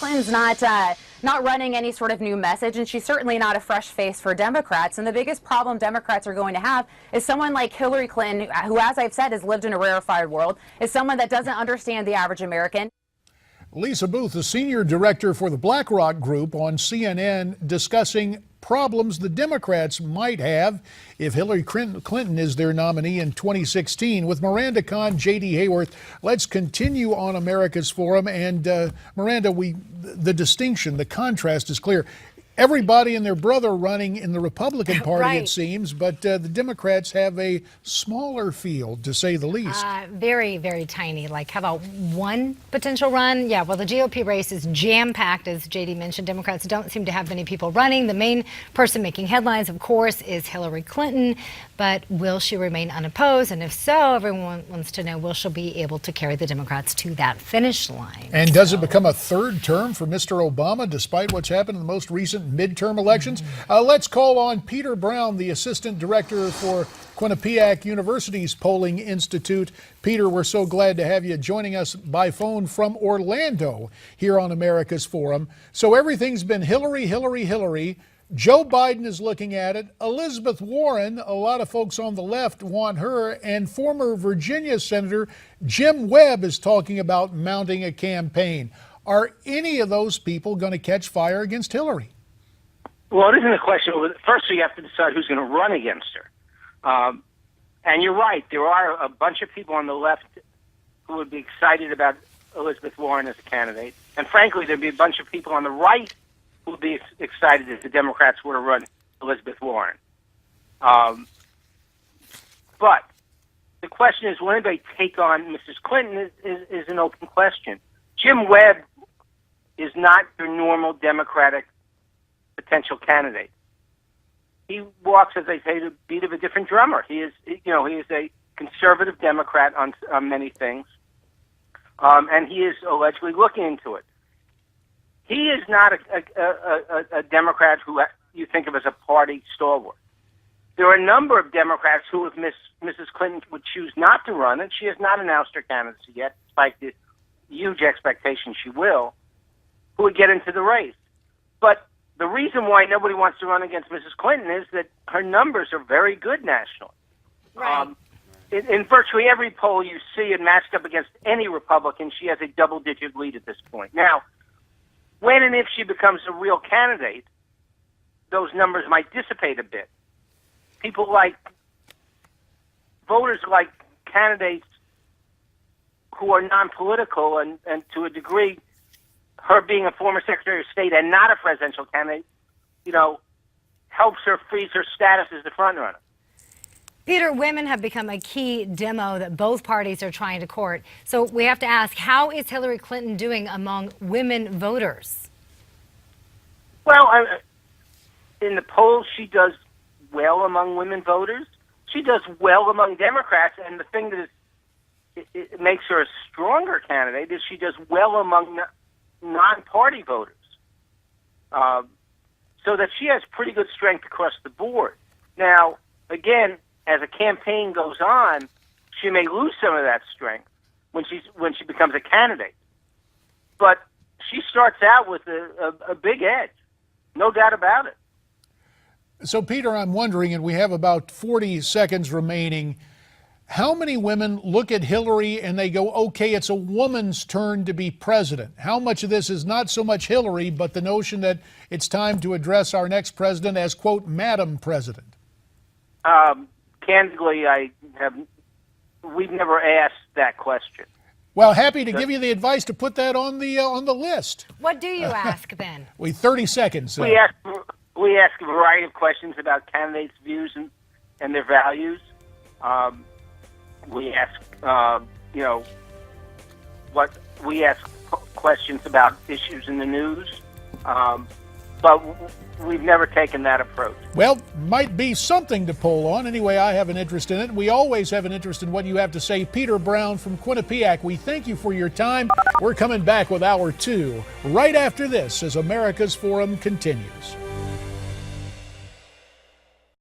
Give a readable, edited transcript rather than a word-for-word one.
Clinton's not running any sort of new message, and she's certainly not a fresh face for Democrats. And the biggest problem Democrats are going to have is someone like Hillary Clinton, who, as I've said, has lived in a rarefied world, is someone that doesn't understand the average American. Lisa Booth, the senior director for the BlackRock Group, on CNN, discussing problems the Democrats might have if Hillary Clinton is their nominee in 2016. With Miranda Kahn, J.D. Hayworth, let's continue on America's Forum. And Miranda, the distinction, the contrast is clear. Everybody and their brother running in the Republican Party, right, it seems, but the Democrats have a smaller field, to say the least. Very, very tiny. Like, how about one potential run? Yeah, well, the GOP race is jam-packed, as J.D. mentioned. Democrats don't seem to have many people running. The main person making headlines, of course, is Hillary Clinton. But will she remain unopposed? And if so, everyone wants to know, will she be able to carry the Democrats to that finish line? And does it become a third term for Mr. Obama, despite what's happened in the most recent midterm elections? Let's call on Peter Brown, the assistant director for Quinnipiac University's Polling Institute. Peter, we're so glad to have you joining us by phone from Orlando here on America's Forum. So everything's been Hillary, Hillary, Hillary. Joe Biden is looking at it. Elizabeth Warren, a lot of folks on the left want her, and former Virginia Senator Jim Webb is talking about mounting a campaign. Are any of those people going to catch fire against Hillary? Well, it isn't a question. First, you have to decide who's going to run against her. And you're right. There are a bunch of people on the left who would be excited about Elizabeth Warren as a candidate. And frankly, there'd be a bunch of people on the right who would be excited if the Democrats were to run Elizabeth Warren. But the question is, will anybody take on Mrs. Clinton is an open question. Jim Webb is not your normal Democratic potential candidate. He walks, as I say, the beat of a different drummer. He is a conservative Democrat on many things, and he is allegedly looking into it. He is not a Democrat who you think of as a party stalwart. There are a number of Democrats who, if Mrs. Clinton would choose not to run, and she has not announced her candidacy yet, despite the huge expectation she will, who would get into the race. But the reason why nobody wants to run against Mrs. Clinton is that her numbers are very good nationally. Right. In virtually every poll you see and matched up against any Republican, she has a double-digit lead at this point. Now, when and if she becomes a real candidate, those numbers might dissipate a bit. Voters like candidates who are non-political, and to a degree, her being a former Secretary of State and not a presidential candidate, helps her freeze her status as the frontrunner. Peter, women have become a key demo that both parties are trying to court. So we have to ask, how is Hillary Clinton doing among women voters? Well, in the polls, she does well among women voters. She does well among Democrats, and the thing that it makes her a stronger candidate is she does well among non-party voters. So that she has pretty good strength across the board. Now, again, as a campaign goes on, she may lose some of that strength when she becomes a candidate. But she starts out with a big edge, no doubt about it. So, Peter, I'm wondering, and we have about 40 seconds remaining, how many women look at Hillary and they go, okay, it's a woman's turn to be president? How much of this is not so much Hillary, but the notion that it's time to address our next president as, quote, Madam President? Candidly, we've never asked that question. Well, happy to give you the advice to put that on the list. What do you ask then? 30 seconds. We ask a variety of questions about candidates' views and their values. We ask, we ask questions about issues in the news, but we've never taken that approach. Well, might be something to poll on. Anyway, I have an interest in it. We always have an interest in what you have to say. Peter Brown from Quinnipiac, we thank you for your time. We're coming back with Hour 2 right after this as America's Forum continues.